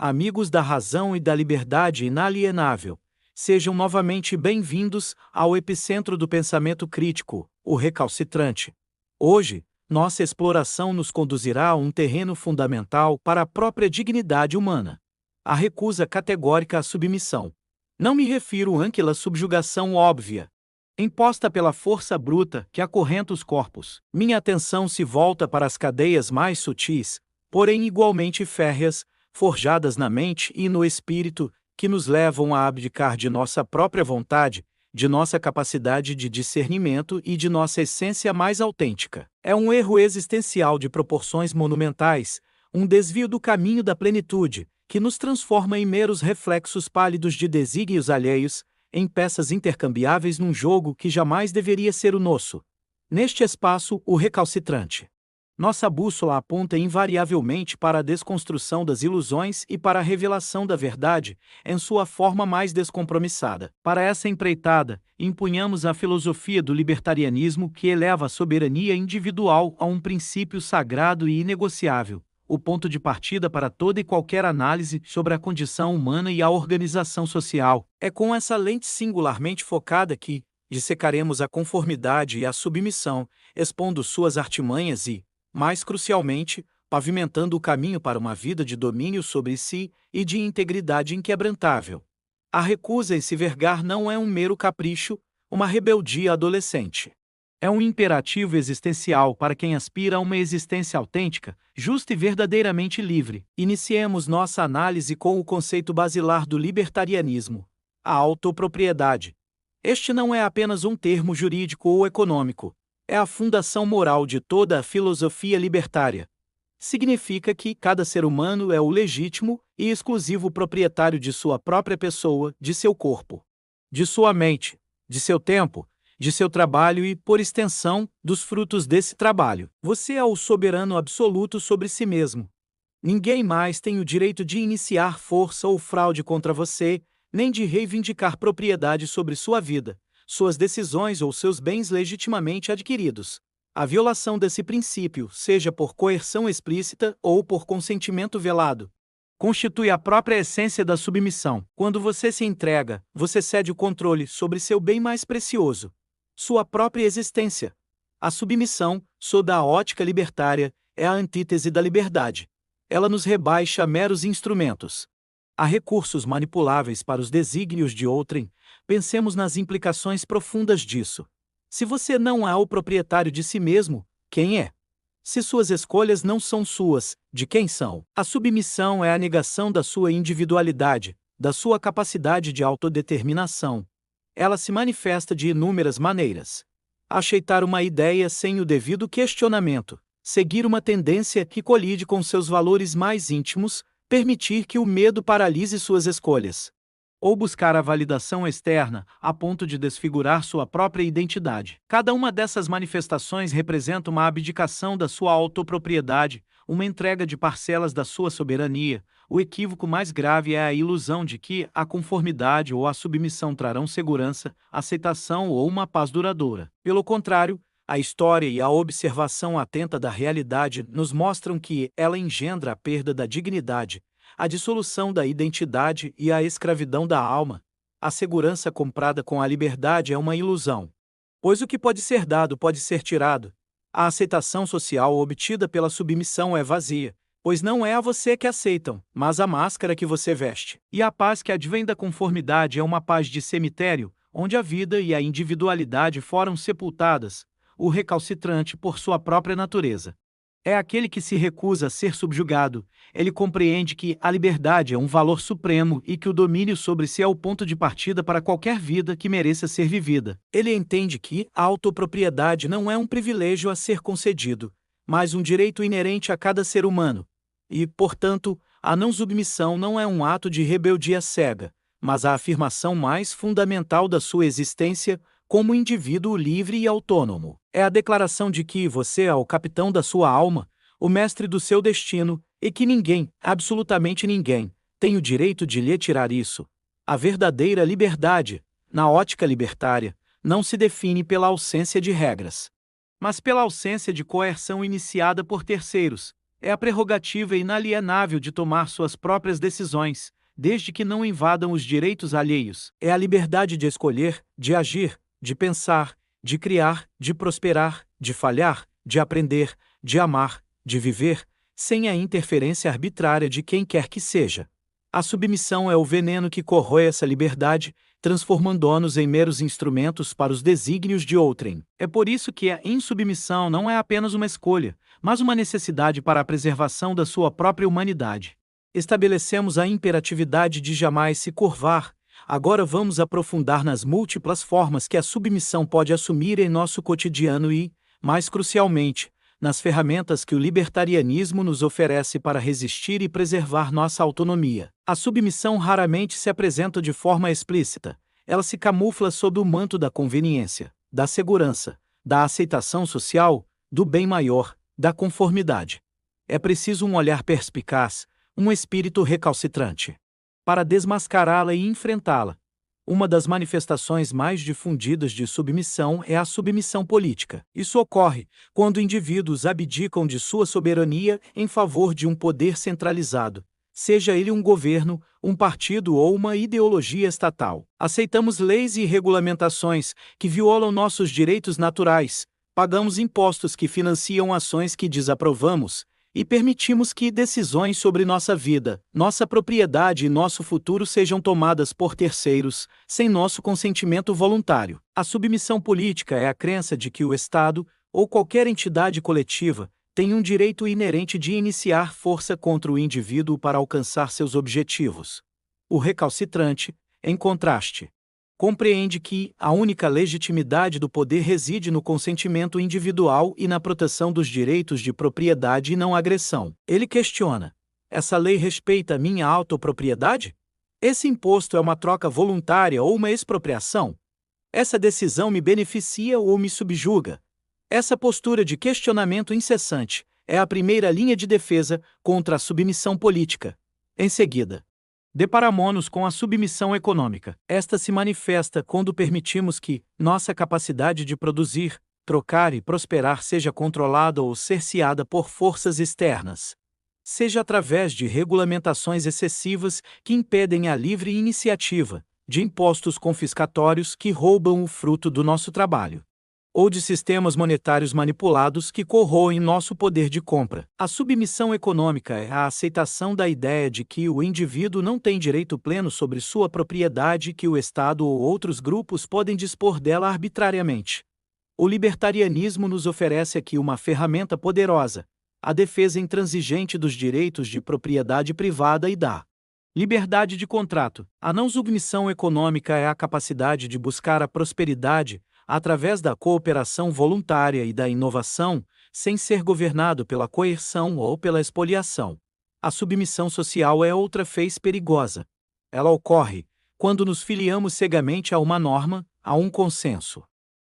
amigos da razão e da liberdade inalienável, sejam novamente bem-vindos ao epicentro do pensamento crítico, o recalcitrante. Hoje, nossa exploração nos conduzirá a um terreno fundamental para a própria dignidade humana: a recusa categórica à submissão. Não me refiro àquela subjugação óbvia, imposta pela força bruta que acorrenta os corpos. Minha atenção se volta para as cadeias mais sutis, porém igualmente férreas, forjadas na mente e no espírito, que nos levam a abdicar de nossa própria vontade, de nossa capacidade de discernimento e de nossa essência mais autêntica. É um erro existencial de proporções monumentais, um desvio do caminho da plenitude, que nos transforma em meros reflexos pálidos de desígnios alheios, em peças intercambiáveis num jogo que jamais deveria ser o nosso. Neste espaço, o recalcitrante. Nossa bússola aponta invariavelmente para a desconstrução das ilusões e para a revelação da verdade, em sua forma mais descompromissada. Para essa empreitada, empunhamos a filosofia do libertarianismo, que eleva a soberania individual a um princípio sagrado e inegociável, o ponto de partida para toda e qualquer análise sobre a condição humana e a organização social. É com essa lente singularmente focada que dissecaremos a conformidade e a submissão, expondo suas artimanhas e, mais crucialmente, pavimentando o caminho para uma vida de domínio sobre si e de integridade inquebrantável. A recusa em se vergar não é um mero capricho, uma rebeldia adolescente. É um imperativo existencial para quem aspira a uma existência autêntica, justa e verdadeiramente livre. Iniciemos nossa análise com o conceito basilar do libertarianismo: a autopropriedade. Este não é apenas um termo jurídico ou econômico. É a fundação moral de toda a filosofia libertária. Significa que cada ser humano é o legítimo e exclusivo proprietário de sua própria pessoa, de seu corpo, de sua mente, de seu tempo, de seu trabalho e, por extensão, dos frutos desse trabalho. Você é o soberano absoluto sobre si mesmo. Ninguém mais tem o direito de iniciar força ou fraude contra você, nem de reivindicar propriedade sobre sua vida, suas decisões ou seus bens legitimamente adquiridos. A violação desse princípio, seja por coerção explícita ou por consentimento velado, constitui a própria essência da submissão. Quando você se entrega, você cede o controle sobre seu bem mais precioso, sua própria existência. A submissão, sob a ótica libertária, é a antítese da liberdade. Ela nos rebaixa a meros instrumentos. Há recursos manipuláveis para os desígnios de outrem. Pensemos nas implicações profundas disso. Se você não é o proprietário de si mesmo, quem é? Se suas escolhas não são suas, de quem são? A submissão é a negação da sua individualidade, da sua capacidade de autodeterminação. Ela se manifesta de inúmeras maneiras. Aceitar uma ideia sem o devido questionamento, seguir uma tendência que colide com seus valores mais íntimos, permitir que o medo paralise suas escolhas, ou buscar a validação externa, a ponto de desfigurar sua própria identidade. Cada uma dessas manifestações representa uma abdicação da sua autopropriedade, uma entrega de parcelas da sua soberania. O equívoco mais grave é a ilusão de que a conformidade ou a submissão trarão segurança, aceitação ou uma paz duradoura. Pelo contrário, a história e a observação atenta da realidade nos mostram que ela engendra a perda da dignidade, a dissolução da identidade e a escravidão da alma. A segurança comprada com a liberdade é uma ilusão, pois o que pode ser dado pode ser tirado. A aceitação social obtida pela submissão é vazia, pois não é a você que aceitam, mas a máscara que você veste. E a paz que advém da conformidade é uma paz de cemitério, onde a vida e a individualidade foram sepultadas. O recalcitrante, por sua própria natureza, é aquele que se recusa a ser subjugado. Ele compreende que a liberdade é um valor supremo e que o domínio sobre si é o ponto de partida para qualquer vida que mereça ser vivida. Ele entende que a autopropriedade não é um privilégio a ser concedido, mas um direito inerente a cada ser humano. E, portanto, a não submissão não é um ato de rebeldia cega, mas a afirmação mais fundamental da sua existência como indivíduo livre e autônomo. É a declaração de que você é o capitão da sua alma, o mestre do seu destino, e que ninguém, absolutamente ninguém, tem o direito de lhe tirar isso. A verdadeira liberdade, na ótica libertária, não se define pela ausência de regras, mas pela ausência de coerção iniciada por terceiros. É a prerrogativa inalienável de tomar suas próprias decisões, desde que não invadam os direitos alheios. É a liberdade de escolher, de agir, de pensar, de criar, de prosperar, de falhar, de aprender, de amar, de viver, sem a interferência arbitrária de quem quer que seja. A submissão é o veneno que corrói essa liberdade, transformando-nos em meros instrumentos para os desígnios de outrem. É por isso que a insubmissão não é apenas uma escolha, mas uma necessidade para a preservação da sua própria humanidade. Estabelecemos a imperatividade de jamais se curvar. Agora vamos aprofundar nas múltiplas formas que a submissão pode assumir em nosso cotidiano e, mais crucialmente, nas ferramentas que o libertarianismo nos oferece para resistir e preservar nossa autonomia. A submissão raramente se apresenta de forma explícita. Ela se camufla sob o manto da conveniência, da segurança, da aceitação social, do bem maior, da conformidade. É preciso um olhar perspicaz, um espírito recalcitrante, para desmascará-la e enfrentá-la. Uma das manifestações mais difundidas de submissão é a submissão política. Isso ocorre quando indivíduos abdicam de sua soberania em favor de um poder centralizado, seja ele um governo, um partido ou uma ideologia estatal. Aceitamos leis e regulamentações que violam nossos direitos naturais, pagamos impostos que financiam ações que desaprovamos, e permitimos que decisões sobre nossa vida, nossa propriedade e nosso futuro sejam tomadas por terceiros, sem nosso consentimento voluntário. A submissão política é a crença de que o Estado, ou qualquer entidade coletiva, tem um direito inerente de iniciar força contra o indivíduo para alcançar seus objetivos. O recalcitrante, em contraste, compreende que a única legitimidade do poder reside no consentimento individual e na proteção dos direitos de propriedade e não agressão. Ele questiona: essa lei respeita a minha autopropriedade? Esse imposto é uma troca voluntária ou uma expropriação? Essa decisão me beneficia ou me subjuga? Essa postura de questionamento incessante é a primeira linha de defesa contra a submissão política. Em seguida, deparamo-nos com a submissão econômica. Esta se manifesta quando permitimos que nossa capacidade de produzir, trocar e prosperar seja controlada ou cerceada por forças externas, seja através de regulamentações excessivas que impedem a livre iniciativa, de impostos confiscatórios que roubam o fruto do nosso trabalho, ou de sistemas monetários manipulados que corroem nosso poder de compra. A submissão econômica é a aceitação da ideia de que o indivíduo não tem direito pleno sobre sua propriedade e que o Estado ou outros grupos podem dispor dela arbitrariamente. O libertarianismo nos oferece aqui uma ferramenta poderosa, a defesa intransigente dos direitos de propriedade privada e da liberdade de contrato. A não submissão econômica é a capacidade de buscar a prosperidade através da cooperação voluntária e da inovação, sem ser governado pela coerção ou pela expoliação. A submissão social é outra fez perigosa. Ela ocorre quando nos filiamos cegamente a uma norma, a um consenso,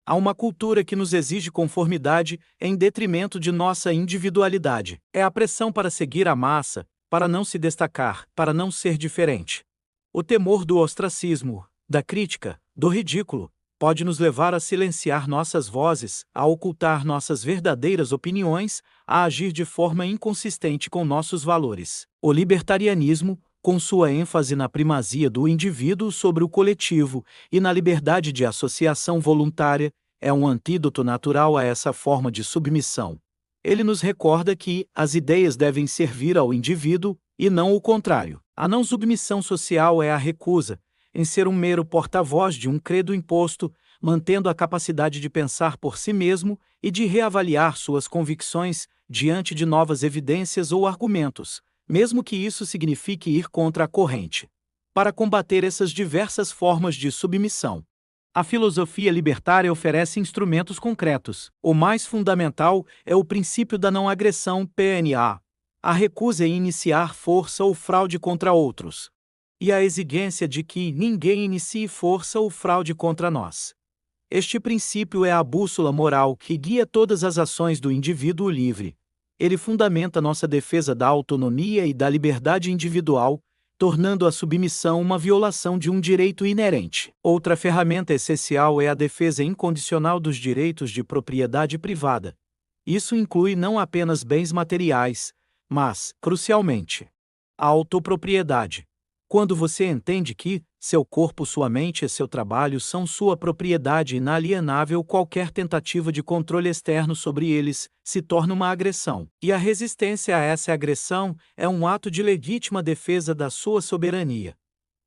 a uma cultura que nos exige conformidade em detrimento de nossa individualidade. É a pressão para seguir a massa, para não se destacar, para não ser diferente. O temor do ostracismo, da crítica, do ridículo, pode nos levar a silenciar nossas vozes, a ocultar nossas verdadeiras opiniões, a agir de forma inconsistente com nossos valores. O libertarianismo, com sua ênfase na primazia do indivíduo sobre o coletivo e na liberdade de associação voluntária, é um antídoto natural a essa forma de submissão. Ele nos recorda que as ideias devem servir ao indivíduo e não o contrário. A não submissão social é a recusa em ser um mero porta-voz de um credo imposto, mantendo a capacidade de pensar por si mesmo e de reavaliar suas convicções diante de novas evidências ou argumentos, mesmo que isso signifique ir contra a corrente. Para combater essas diversas formas de submissão, a filosofia libertária oferece instrumentos concretos. O mais fundamental é o princípio da não agressão PNA, a recusa em iniciar força ou fraude contra outros, e a exigência de que ninguém inicie força ou fraude contra nós. Este princípio é a bússola moral que guia todas as ações do indivíduo livre. Ele fundamenta nossa defesa da autonomia e da liberdade individual, tornando a submissão uma violação de um direito inerente. Outra ferramenta essencial é a defesa incondicional dos direitos de propriedade privada. Isso inclui não apenas bens materiais, mas, crucialmente, a autopropriedade. Quando você entende que seu corpo, sua mente e seu trabalho são sua propriedade inalienável, qualquer tentativa de controle externo sobre eles se torna uma agressão. E a resistência a essa agressão é um ato de legítima defesa da sua soberania.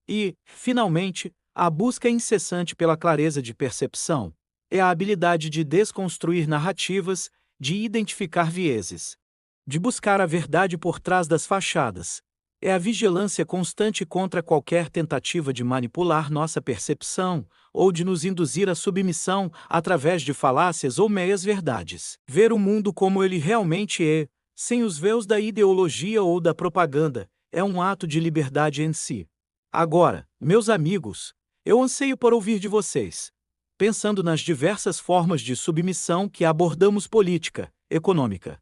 E, finalmente, a busca incessante pela clareza de percepção é a habilidade de desconstruir narrativas, de identificar vieses, de buscar a verdade por trás das fachadas. É a vigilância constante contra qualquer tentativa de manipular nossa percepção ou de nos induzir à submissão através de falácias ou meias-verdades. Ver o mundo como ele realmente é, sem os véus da ideologia ou da propaganda, é um ato de liberdade em si. Agora, meus amigos, eu anseio por ouvir de vocês. Pensando nas diversas formas de submissão que abordamos, política, econômica,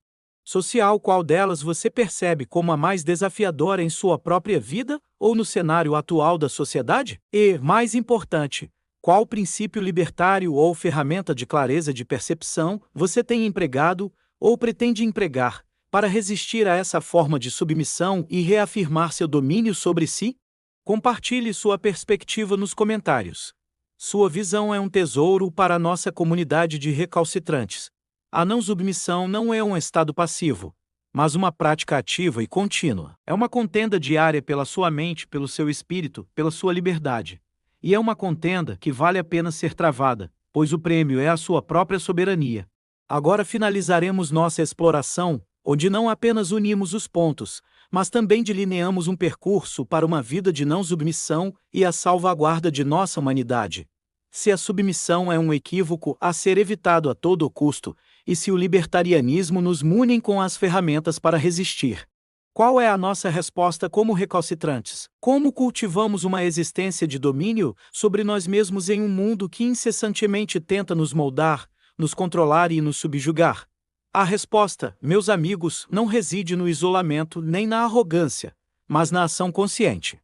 social, qual delas você percebe como a mais desafiadora em sua própria vida ou no cenário atual da sociedade? E, mais importante, qual princípio libertário ou ferramenta de clareza de percepção você tem empregado ou pretende empregar para resistir a essa forma de submissão e reafirmar seu domínio sobre si? Compartilhe sua perspectiva nos comentários. Sua visão é um tesouro para a nossa comunidade de recalcitrantes. A não-submissão não é um estado passivo, mas uma prática ativa e contínua. É uma contenda diária pela sua mente, pelo seu espírito, pela sua liberdade. E é uma contenda que vale a pena ser travada, pois o prêmio é a sua própria soberania. Agora finalizaremos nossa exploração, onde não apenas unimos os pontos, mas também delineamos um percurso para uma vida de não-submissão e a salvaguarda de nossa humanidade. Se a submissão é um equívoco a ser evitado a todo custo, e se o libertarianismo nos mune com as ferramentas para resistir. Qual é a nossa resposta como recalcitrantes? Como cultivamos uma existência de domínio sobre nós mesmos em um mundo que incessantemente tenta nos moldar, nos controlar e nos subjugar? A resposta, meus amigos, não reside no isolamento nem na arrogância, mas na ação consciente,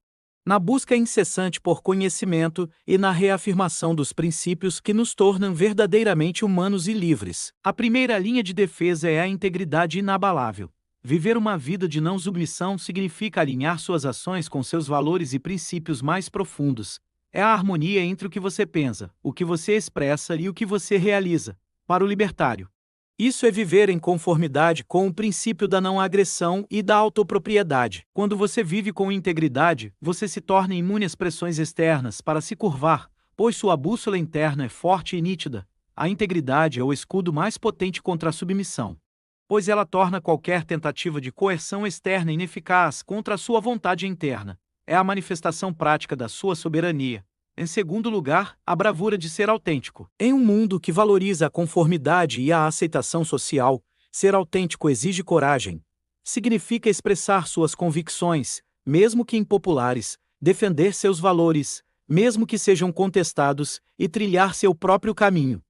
na busca incessante por conhecimento e na reafirmação dos princípios que nos tornam verdadeiramente humanos e livres. A primeira linha de defesa é a integridade inabalável. Viver uma vida de não-submissão significa alinhar suas ações com seus valores e princípios mais profundos. É a harmonia entre o que você pensa, o que você expressa e o que você realiza. Para o libertário, isso é viver em conformidade com o princípio da não-agressão e da autopropriedade. Quando você vive com integridade, você se torna imune às pressões externas para se curvar, pois sua bússola interna é forte e nítida. A integridade é o escudo mais potente contra a submissão, pois ela torna qualquer tentativa de coerção externa ineficaz contra a sua vontade interna. É a manifestação prática da sua soberania. Em segundo lugar, a bravura de ser autêntico. Em um mundo que valoriza a conformidade e a aceitação social, ser autêntico exige coragem. Significa expressar suas convicções, mesmo que impopulares, defender seus valores, mesmo que sejam contestados, e trilhar seu próprio caminho,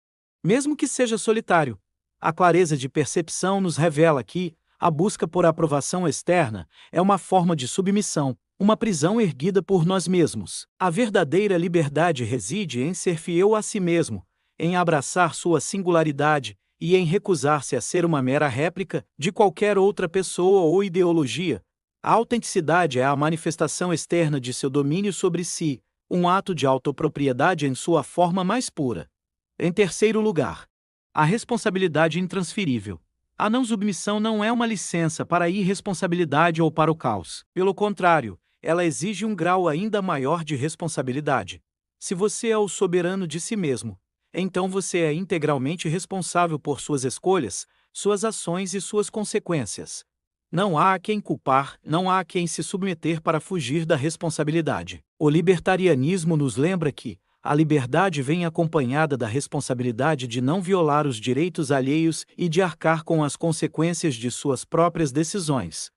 mesmo que seja solitário. A clareza de percepção nos revela que a busca por aprovação externa é uma forma de submissão, uma prisão erguida por nós mesmos. A verdadeira liberdade reside em ser fiel a si mesmo, em abraçar sua singularidade e em recusar-se a ser uma mera réplica de qualquer outra pessoa ou ideologia. A autenticidade é a manifestação externa de seu domínio sobre si, um ato de autopropriedade em sua forma mais pura. Em terceiro lugar, a responsabilidade intransferível. A não-submissão não é uma licença para a irresponsabilidade ou para o caos. Pelo contrário, ela exige um grau ainda maior de responsabilidade. Se você é o soberano de si mesmo, então você é integralmente responsável por suas escolhas, suas ações e suas consequências. Não há a quem culpar, não há a quem se submeter para fugir da responsabilidade. O libertarianismo nos lembra que a liberdade vem acompanhada da responsabilidade de não violar os direitos alheios e de arcar com as consequências de suas próprias decisões.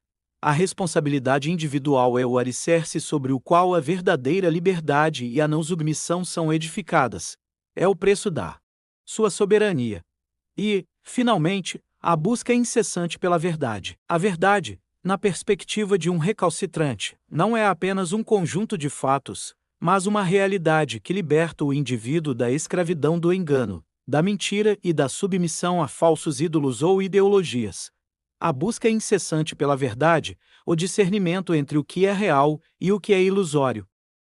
A responsabilidade individual é o alicerce sobre o qual a verdadeira liberdade e a não-submissão são edificadas. É o preço da sua soberania. E, finalmente, a busca incessante pela verdade. A verdade, na perspectiva de um recalcitrante, não é apenas um conjunto de fatos, mas uma realidade que liberta o indivíduo da escravidão do engano, da mentira e da submissão a falsos ídolos ou ideologias. A busca incessante pela verdade, o discernimento entre o que é real e o que é ilusório.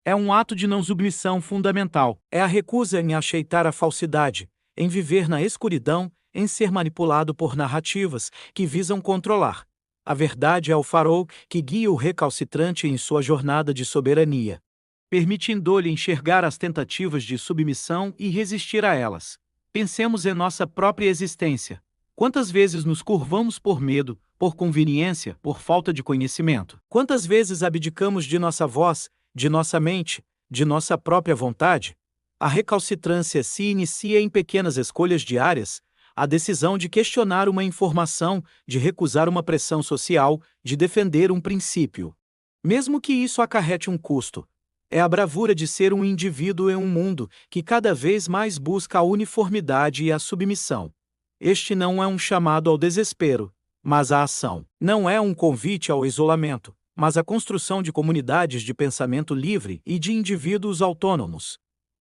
É um ato de não submissão fundamental. É a recusa em aceitar a falsidade, em viver na escuridão, em ser manipulado por narrativas que visam controlar. A verdade é o farol que guia o recalcitrante em sua jornada de soberania, permitindo-lhe enxergar as tentativas de submissão e resistir a elas. Pensemos em nossa própria existência. Quantas vezes nos curvamos por medo, por conveniência, por falta de conhecimento? Quantas vezes abdicamos de nossa voz, de nossa mente, de nossa própria vontade? A recalcitrância se inicia em pequenas escolhas diárias, a decisão de questionar uma informação, de recusar uma pressão social, de defender um princípio. Mesmo que isso acarrete um custo. É a bravura de ser um indivíduo em um mundo que cada vez mais busca a uniformidade e a submissão. Este não é um chamado ao desespero, mas à ação. Não é um convite ao isolamento, mas à construção de comunidades de pensamento livre e de indivíduos autônomos.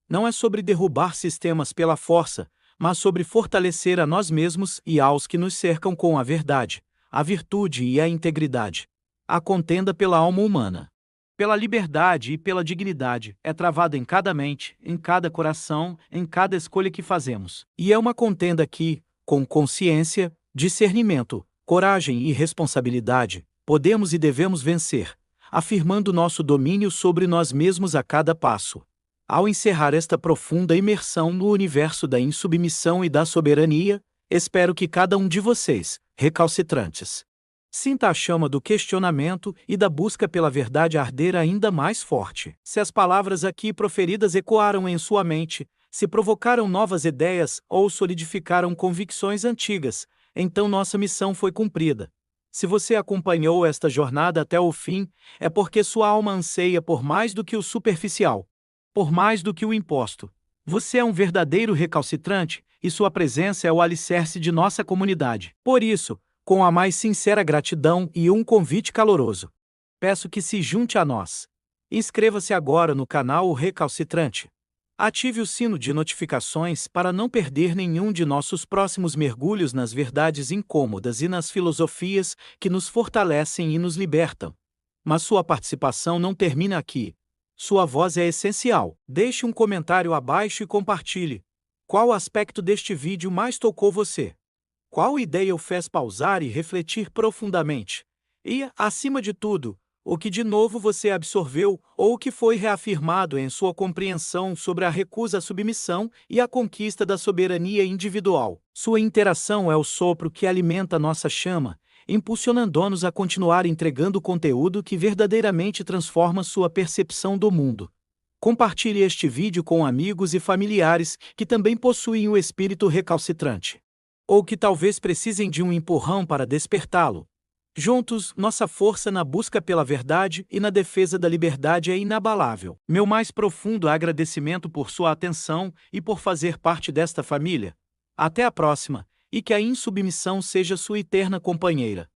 Não é sobre derrubar sistemas pela força, mas sobre fortalecer a nós mesmos e aos que nos cercam com a verdade, a virtude e a integridade. A contenda pela alma humana, pela liberdade e pela dignidade, é travada em cada mente, em cada coração, em cada escolha que fazemos. E é uma contenda que, com consciência, discernimento, coragem e responsabilidade, podemos e devemos vencer, afirmando nosso domínio sobre nós mesmos a cada passo. Ao encerrar esta profunda imersão no universo da insubmissão e da soberania, espero que cada um de vocês, recalcitrantes, sinta a chama do questionamento e da busca pela verdade arder ainda mais forte. Se as palavras aqui proferidas ecoaram em sua mente, se provocaram novas ideias ou solidificaram convicções antigas, então nossa missão foi cumprida. Se você acompanhou esta jornada até o fim, é porque sua alma anseia por mais do que o superficial, por mais do que o imposto. Você é um verdadeiro recalcitrante, e sua presença é o alicerce de nossa comunidade. Por isso, com a mais sincera gratidão e um convite caloroso, peço que se junte a nós. Inscreva-se agora no canal O Recalcitrante. Ative o sino de notificações para não perder nenhum de nossos próximos mergulhos nas verdades incômodas e nas filosofias que nos fortalecem e nos libertam. Mas sua participação não termina aqui. Sua voz é essencial. Deixe um comentário abaixo e compartilhe. Qual aspecto deste vídeo mais tocou você? Qual ideia o fez pausar e refletir profundamente? E, acima de tudo, o que de novo você absorveu ou o que foi reafirmado em sua compreensão sobre a recusa à submissão e a conquista da soberania individual? Sua interação é o sopro que alimenta nossa chama, impulsionando-nos a continuar entregando conteúdo que verdadeiramente transforma sua percepção do mundo. Compartilhe este vídeo com amigos e familiares que também possuem o espírito recalcitrante, ou que talvez precisem de um empurrão para despertá-lo. Juntos, nossa força na busca pela verdade e na defesa da liberdade é inabalável. Meu mais profundo agradecimento por sua atenção e por fazer parte desta família. Até a próxima, e que a insubmissão seja sua eterna companheira.